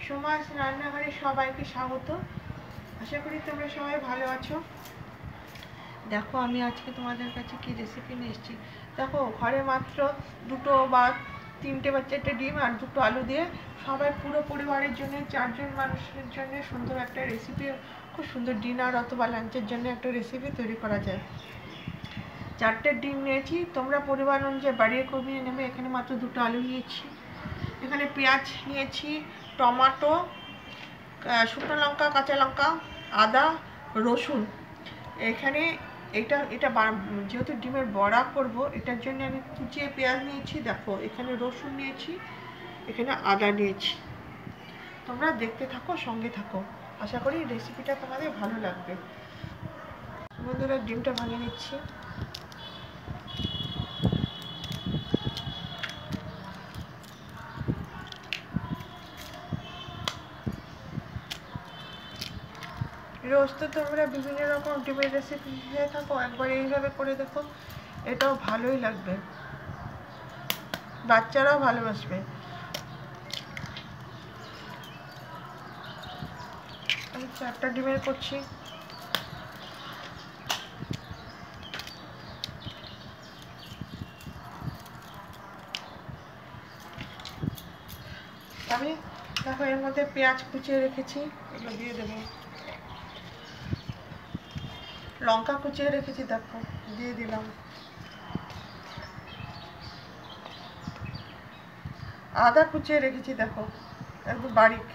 সুমাস রান্নাঘরে সবাইকে স্বাগত। আশা করি তোমরা সবাই ভালো আছো। দেখো আমি আজকে তোমাদের কাছে কি রেসিপি নিয়ে এসেছি। দেখো ঘরে মাত্র 2 বা 3টে বা 4টে ডিম আর 2টো আলু দিয়ে সবাই পুরো পরিবারের জন্য 4জন মানুষের জন্য সুন্দর একটা রেসিপি, খুব সুন্দর ডিনার অথবা লাঞ্চের জন্য একটা রেসিপি তৈরি করা যায়। 4টে ডিম নিয়েছি, তোমরা পরিবার অনুযায়ী বাড়িয়ে কমিয়ে নেবে। এখানে মাত্র 2টো আলু নিয়েছি, এখানে পেঁয়াজ নিয়েছি, টমেটো, শুকনো লঙ্কা, কাঁচা লঙ্কা, আদা, রসুন। এখানে এটা যেহেতু ডিমের বড়া করব, এটার জন্য আমি কুচিয়ে পেঁয়াজ নিয়েছি, দেখো এখানে রসুন নিয়েছি, এখানে আদা নিয়েছি। তোমরা দেখতে থাকো, সঙ্গে থাকো, আশা করি রেসিপিটা তোমাদের ভালো লাগবে। বন্ধুরা ডিমটা ভাঙিয়ে নিচ্ছি। রোজ তো তোমরা বিভিন্ন রকম ডিমের রেসিপি খেয়ে থাকো, একবার এইভাবে করে দেখো, এটাও ভালোই লাগবে, বাচ্চারাও ভালোবাসবে। আমি 4টা ডিমের করছি। আমি দেখো এর মধ্যে পেঁয়াজ কুচিয়ে রেখেছি, এগুলো দিয়ে দেবো। লঙ্কা কুচিয়ে রেখেছি, দেখো দিয়ে দিলাম। আদা কুচিয়ে রেখেছি, দেখো একদম বারিক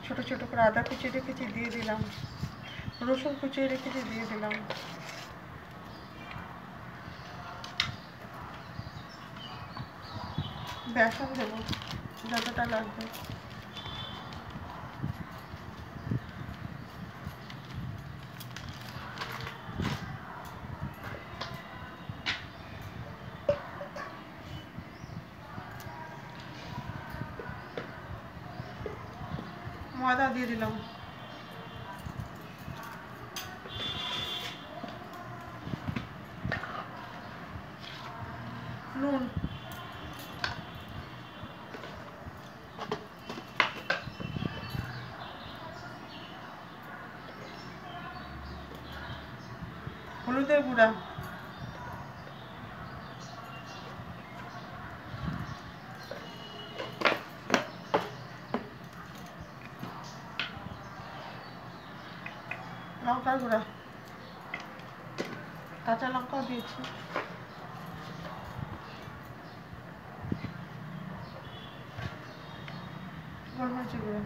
ছোট ছোট করে আদা কুচিয়ে রেখেছি, দিয়ে দিলাম। রসুন কুচিয়ে রেখেছি, দিয়ে দিলাম। বেসন দেবো যতটা লাগবে। ময়দা দিয়ে দিলাম। নুন, হলুদের গুঁড়া, লঙ্কার গুঁড়া, কাঁচা লঙ্কাও দিয়েছি, গোলমরিচের গুঁড়া।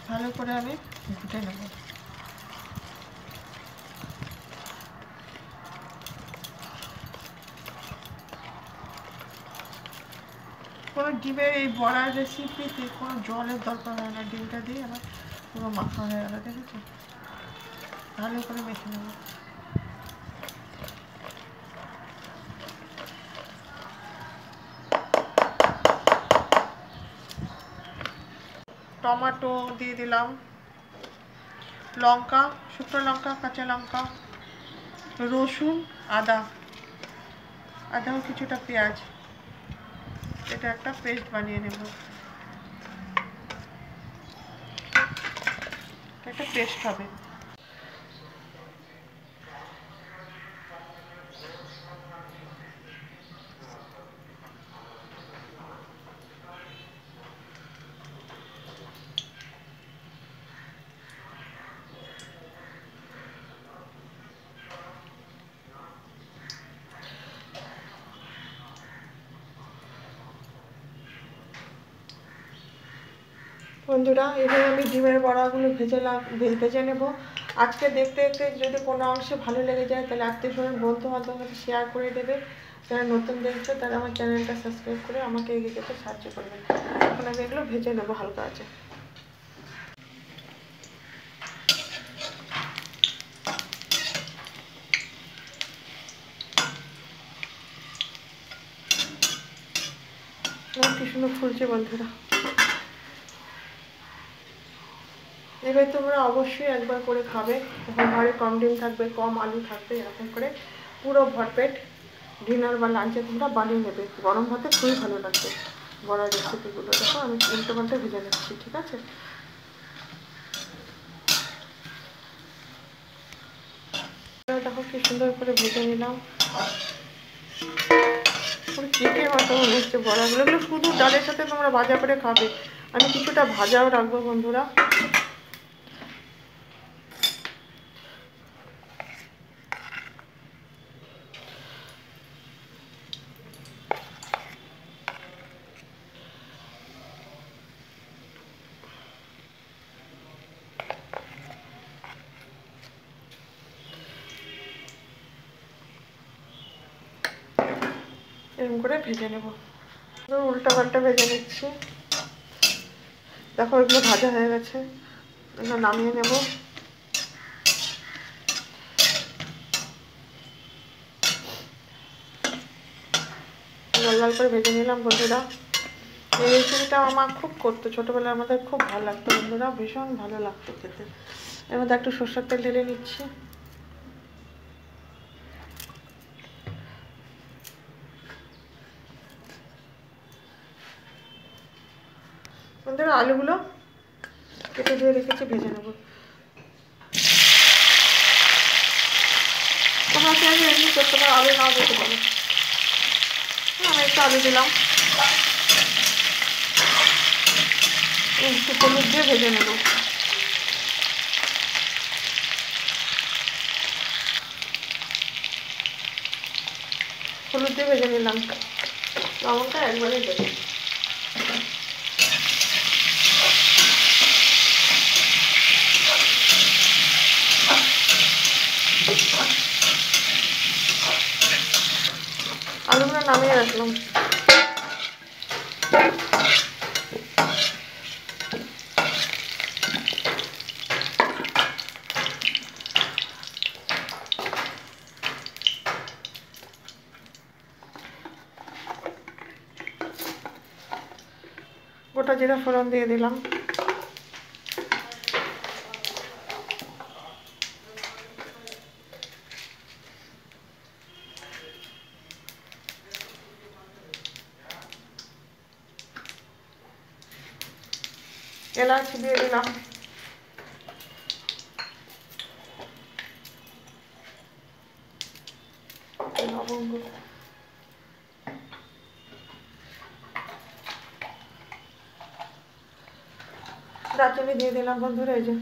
ভালো করে আমি ঘুটে নেব। কোনো ডিমের এই বড়ার রেসিপিতে কোনো জলের দরকার হয় না, ডিমটা দিয়ে আমার পুরো মাখা হয়ে গেল, দেখেছো? ভালো করে মেখে নেব। টমেটো দিয়ে দিলাম, লঙ্কা, শুকনো লঙ্কা, কাঁচা লঙ্কা, রসুন, আদা, আদাও কিছুটা পেঁয়াজ, এটা একটা পেস্ট বানিয়ে নেব। একটা পেস্ট হবে। বন্ধুরা এবার আমি ডিমের বড়াগুলো ভেজে নেব। আজকে দেখতে দেখতে যদি কোনো অংশে ভালো লেগে যায় তাহলে আত্মীয় স্বজন বন্ধু বান্ধবকে শেয়ার করে দেবে। যারা নতুন দেখছে তারা আমার চ্যানেলটা সাবস্ক্রাইব করে আমাকে এগিয়ে যেতে সাহায্য করবে। এখন আমি এগুলো ভেজে নেবো হালকা আছে। কি সুন্দর ফুলছে বন্ধুরা। এবার তোমরা অবশ্যই একবার করে খাবে। যখন ঘরে কম ডিম থাকবে, কম আলু থাকবে, এরকম করে পুরো ভরপেট ডিনার বা লাঞ্চে তোমরা বানিয়ে নেবে। গরম ভাতে খুবই ভালো লাগবে বড়ার রেসিপিগুলো। দেখো আমি উল্টো পাল্টে ভেজে নিচ্ছি, ঠিক আছে? দেখো কি সুন্দর করে ভেজে নিলাম, পুরো কেকের মতো মনে হচ্ছে বড়াগুলো। এগুলো শুধু ডালের সাথে তোমরা ভাজা করে খাবে, আমি কিছুটা ভাজাও রাখবো বন্ধুরা। এরকম করে ভেজে নেব, উল্টা পাল্টা ভেজে নিচ্ছি। দেখো এগুলো ভাজা হয়ে গেছে, এগুলো নামিয়ে নেব। লাল লাল করে ভেজে নিলাম বন্ধুরা। এই রেসিপিটা আমার খুব করতো ছোটোবেলায়, আমাদের খুব ভালো লাগতো বন্ধুরা, ভীষণ ভালো লাগতো খেতে। এর মধ্যে একটু সরষের তেল ঢেলে নিচ্ছি। বন্ধুরা আলুগুলো কেটে দিয়ে রেখেছি, ভেজে নেব। তোমরা চাইলে এমনি করতে পারো, আলু নাও দিতে পারো। আমি একটু আলু দিলাম, একটু হলুদ দিয়ে ভেজে নেব। হলুদ দিয়ে ভেজে নিলাম, লবণটা একবারেই দেবো। আলুগুলো নামিয়ে রাখলাম। গোটা জিরা ফোড়ন দিয়ে দিলাম। এলাচ দিয়ে দিলাম। লবঙ্গ, দারচিনি দিয়ে দিলাম বন্ধুরা। এই যে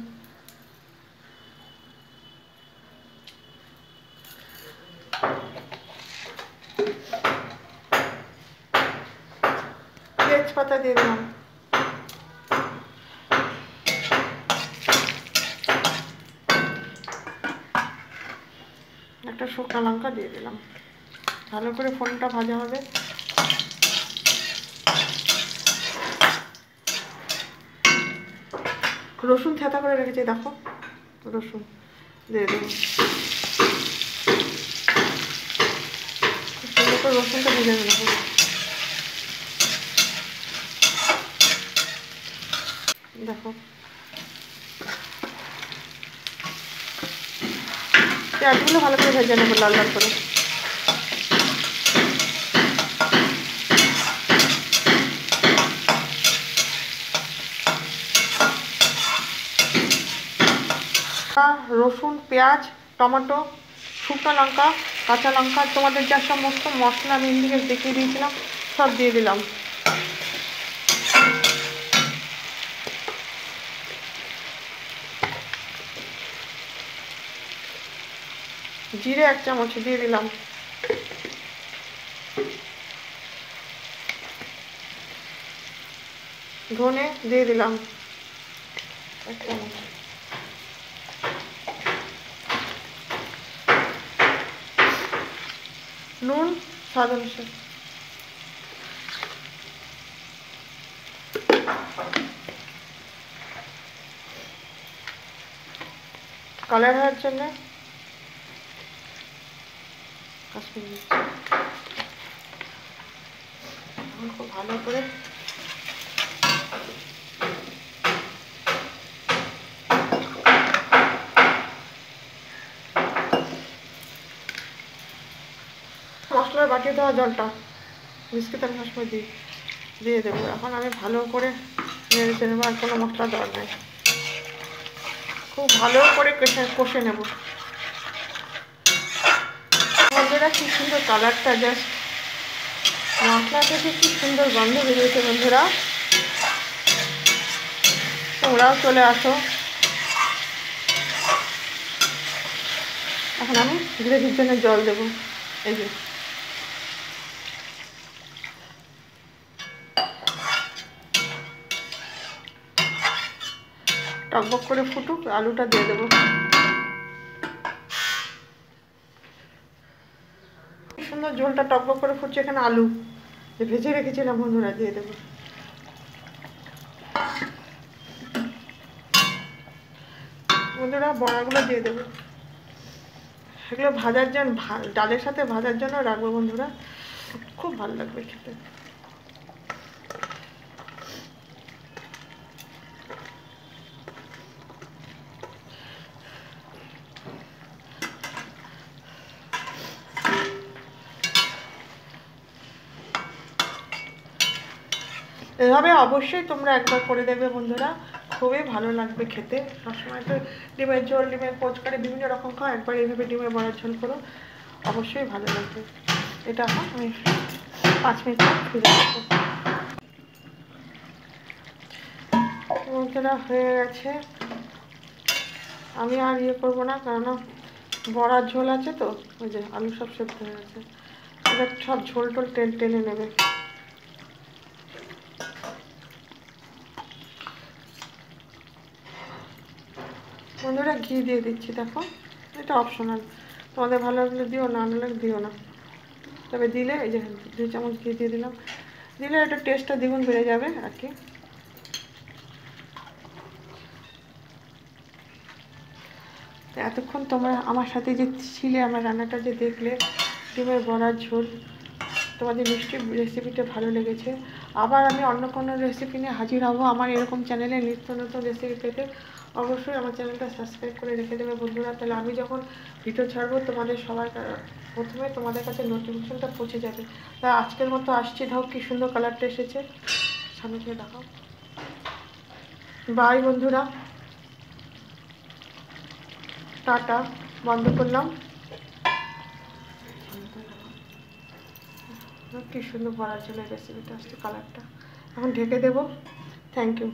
তেজপাতা দিয়ে দিলাম। একটা শুকনো লঙ্কা দিয়ে দিলাম। ভালো করে ফোড়নটা ভাজা হবে। রসুন থেঁতা করে রেখেছি, দেখো রসুন দিয়ে দেবো। সুন্দর করে রসুনটা ভেজে নেবো। দেখো পেঁয়াজগুলো ভালো করে ভেজে নেবো লাল লাল করে। রসুন, পেঁয়াজ, টমেটো, শুকনো লঙ্কা, কাঁচা লঙ্কা, তোমাদের যা সমস্ত মশলা আমি ইন্ডিকে দেখিয়ে দিয়েছিলাম সব দিয়ে দিলাম। জিরে 1 চামচ দিয়ে দিলাম। ধনে দিয়ে দিলাম 1 চামচ। নুন স্বাদ অনুসারে। কালার হওয়ার জন্য কাশ্মীরি মির্চ। খুব ভালো করে বাটি দেওয়া জলটা বিস্কুট আমি সবসময় দিয়ে দেবো। এখন আমি ভালো করে নেড়ে নেবো, আর কোনো মশলা দেওয়ার নেই, খুব ভালো করে কষে নেব। বন্ধুরা কি সুন্দর কালারটা, জাস্ট মশলা থেকে কি সুন্দর গন্ধ বেরিয়েছে। বন্ধুরা তোমরাও চলে আসো। এখন আমি গ্রেভির জন্য জল দেবো। এই যে টকবক করে ফুটুক, আলুটা দিয়ে দেবো। সুন্দর ঝোলটা টকবক করে ফুটছে, এখানে আলু যে ভেজে রেখেছিলাম বন্ধুরা দিয়ে দেবো। বন্ধুরা বড়াগুলো দিয়ে দেবো, এগুলো ভাজার জন্য, ডালের সাথে ভাজার জন্য রাখবো বন্ধুরা, খুব ভালো লাগবে খেতে। এভাবে অবশ্যই তোমরা একবার করে দেবে বন্ধুরা, খুবই ভালো লাগবে খেতে। সবসময় তো ডিমের ঝোল, ডিমের পোচকারি বিভিন্ন রকম খাও, একবার এইভাবে ডিমের বড়ার ঝোল করো, অবশ্যই ভালো লাগবে। এটা এখন আমি 5 মিনিট পর ফিরে আসবো। বন্ধুরা হয়ে গেছে, আমি আর ইয়ে করবো না, কারণ বড়ার ঝোল আছে তো, ওই যে আলু সব সেদ্ধ হয়ে গেছে, এটা সব ঝোল টোল টেনে নেবে। বন্ধুরা ঘি দিয়ে দিচ্ছি, দেখো এটা অপশনাল, তোমাদের ভালো লাগলে দিও, না লাগলে দিও না, তবে দিলে এই যে 2 চামচ ঘি দিয়ে দিলাম, দিলে এটা টেস্টটা দ্বিগুণ বেড়ে যাবে আর কি। এতক্ষণ তোমরা আমার সাথে যে ছিলে, আমার রান্নাটা যে দেখলে, ডিমের বড়ার ঝোল, তোমাদের নিশ্চয়ই রেসিপিটা ভালো লেগেছে। আবার আমি অন্য কোনো রেসিপি নিয়ে হাজির হব। আমার এরকম চ্যানেলে নিত্য নতুন রেসিপি পেতে অবশ্যই আমার চ্যানেলটা সাবস্ক্রাইব করে রেখে দেবে বন্ধুরা, তাহলে আমি যখন ভিডিও ছাড়বো তোমাদের সবার প্রথমে তোমাদের কাছে নোটিফিকেশনটা পৌঁছে যাবে। তা আজকের মতো আসছি, দাও কি সুন্দর কালারটা এসেছে, সামনে থেকে দেখাও। বাই বন্ধুরা, টাটা, বন্ধ করলাম। কি সুন্দর বড়ার জন্য রেসিপিটা আসছে, কালারটা। এখন ঢেকে দেবো। Thank you.